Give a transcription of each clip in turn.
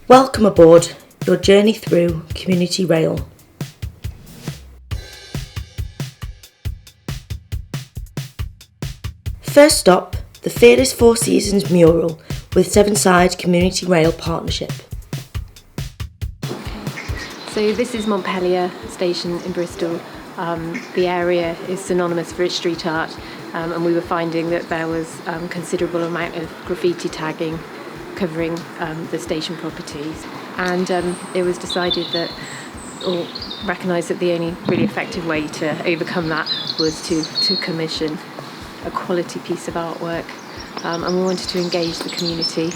Welcome aboard your journey through Community Rail. First stop, the Fearless Four Seasons mural with Sevenside Community Rail Partnership. So this is Montpellier Station in Bristol. The area is synonymous for its street art, and we were finding that there was considerable amount of graffiti tagging covering the station properties, and it was decided that, or recognised that the only really effective way to overcome that was to commission a quality piece of artwork, and we wanted to engage the community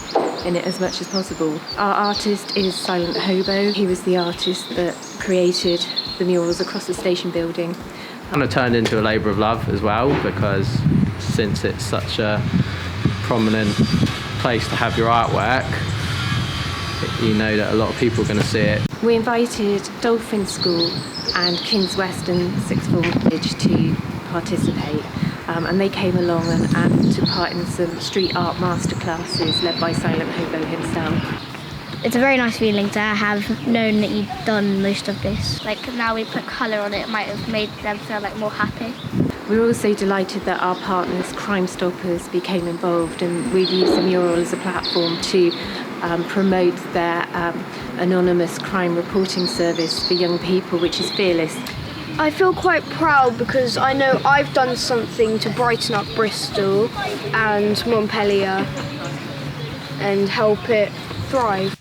in it as much as possible. Our artist is Silent Hobo. He was the artist that created the murals across the station building. Kind of turned into a labour of love as well, because since it's such a prominent place to have your artwork, you know that a lot of people are going to see it. We invited Dolphin School and King's Weston Sixth Form College to participate, and they came along and took part in some street art masterclasses led by Silent Hobo himself. It's a very nice feeling to have known that you've done most of this. Like now we put colour on it might have made them feel like more happy. We were also delighted that our partners, Crime Stoppers, became involved, and we've used the mural as a platform to promote their anonymous crime reporting service for young people, which is Fearless. I feel quite proud because I know I've done something to brighten up Bristol and Montpellier and help it thrive.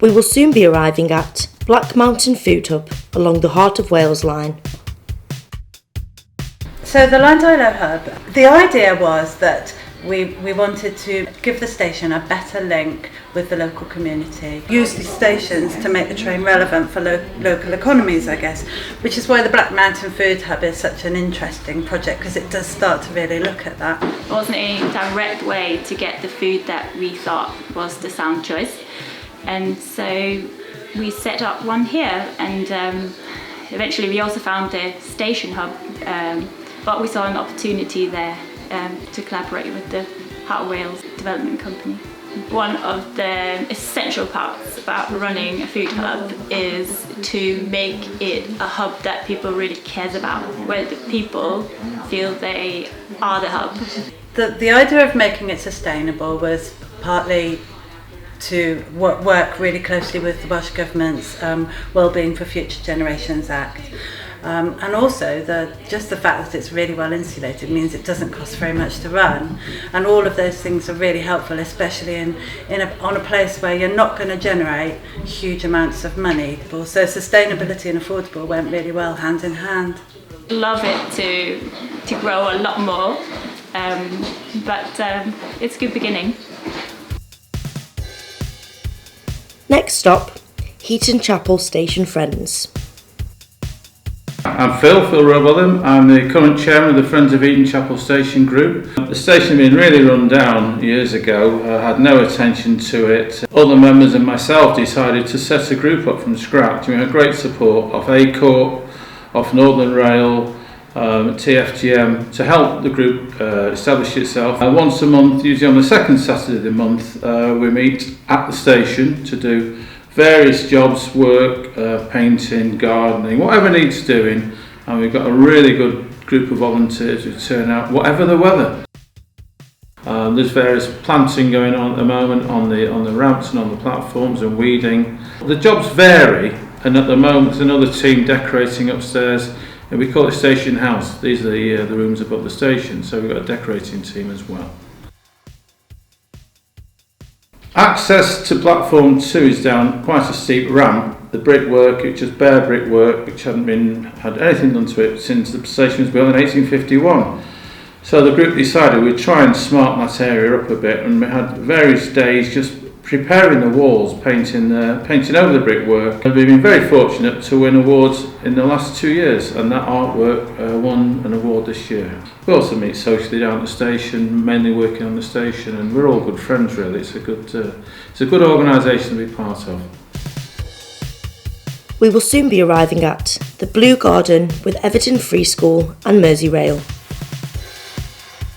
We will soon be arriving at Black Mountain Food Hub along the Heart of Wales line. So the Llandilo Hub, the idea was that we wanted to give the station a better link with the local community. Use these stations to make the train relevant for local economies, I guess, which is why the Black Mountain Food Hub is such an interesting project, because it does start to really look at that. It wasn't a direct way to get the food that we thought was the sound choice, and so we set up one here, and eventually we also found the station hub, but we saw an opportunity there to collaborate with the Heart of Wales Development Company. One of the essential parts about running a food hub is to make it a hub that people really cares about, where the people feel they are the hub. The idea of making it sustainable was partly to work really closely with the Welsh Government's Wellbeing for Future Generations Act. And also just the fact that it's really well insulated means it doesn't cost very much to run, and all of those things are really helpful, especially on a place where you're not going to generate huge amounts of money. So sustainability and affordable went really well hand in hand. Love it to grow a lot more, but it's a good beginning. Next stop, Heaton Chapel Station Friends. I'm Phil Rowbotham. I'm the current chairman of the Friends of Heaton Chapel Station Group. The station had been really run down years ago. I had no attention to it. Other members and myself decided to set a group up from scratch. We had great support of ACORP, of Northern Rail, TFGM, to help the group establish itself. Once a month, usually on the second Saturday of the month, we meet at the station to do various jobs, work, painting, gardening, whatever needs doing, and we've got a really good group of volunteers who turn out whatever the weather. There's various planting going on at the moment on the ramps and on the platforms, and weeding. The jobs vary, and at the moment there's another team decorating upstairs, and we call it Station House. These are the rooms above the station, so we've got a decorating team as well. Access to platform 2 is down quite a steep ramp. The brickwork, which is bare brickwork, which hadn't had anything done to it since the station was built in 1851. So the group decided we'd try and smarten that area up a bit, and we had various days just preparing the walls, painting over the brickwork. And we've been very fortunate to win awards in the last 2 years, and that artwork won an award this year. We also meet socially down at the station, mainly working on the station, and we're all good friends really. It's a good organisation to be part of. We will soon be arriving at the Blue Garden with Everton Free School and Merseyrail.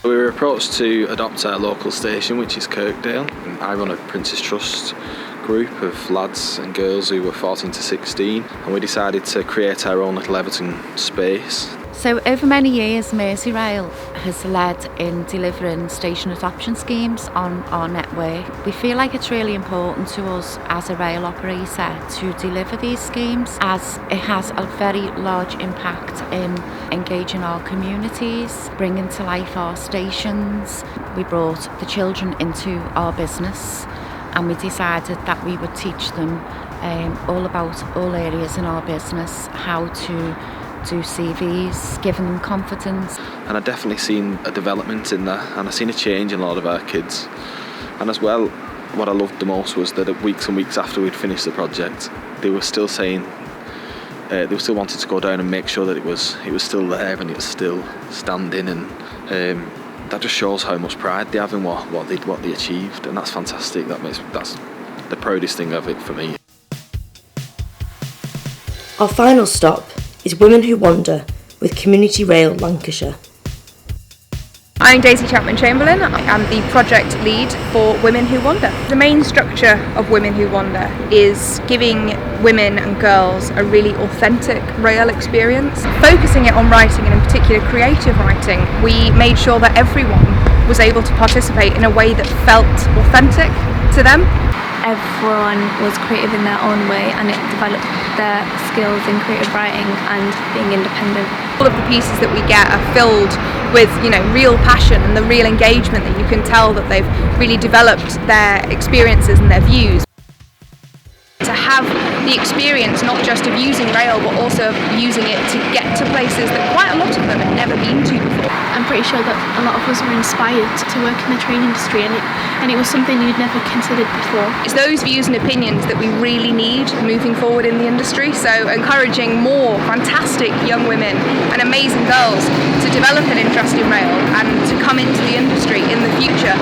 We were approached to adopt our local station, which is Kirkdale. I run a Prince's Trust group of lads and girls who were 14 to 16, and we decided to create our own little Everton space. So over many years, Merseyrail has led in delivering station adoption schemes on our network. We feel like it's really important to us as a rail operator to deliver these schemes, as it has a very large impact in engaging our communities, bringing to life our stations. We brought the children into our business, and we decided that we would teach them all about all areas in our business, how to do CVs, giving them confidence. And I've definitely seen a development in that, and I've seen a change in a lot of our kids. And as well, what I loved the most was that weeks and weeks after we'd finished the project, they were still saying, they were still wanting to go down and make sure that it was still there and it was still standing, and that just shows how much pride they have in what they achieved, and that's fantastic. That's the proudest thing of it for me. Our final stop is Women Who Wander with Community Rail Lancashire. I'm Daisy Chapman-Chamberlain. I'm the project lead for Women Who Wander. The main structure of Women Who Wander is giving women and girls a really authentic rail experience. Focusing it on writing, and in particular creative writing, we made sure that everyone was able to participate in a way that felt authentic to them. Everyone was creative in their own way, and it developed their skills in creative writing and being independent. All of the pieces that we get are filled with, real passion and the real engagement that you can tell that they've really developed their experiences and their views. To have the experience not just of using rail, but also of using it to get to places that quite a lot of them had never been to before. I'm pretty sure that a lot of us were inspired to work in the train industry, and it was something you'd never considered before. It's those views and opinions that we really need moving forward in the industry, so encouraging more fantastic young women and amazing girls to develop an interest in rail and to come into the industry in the future.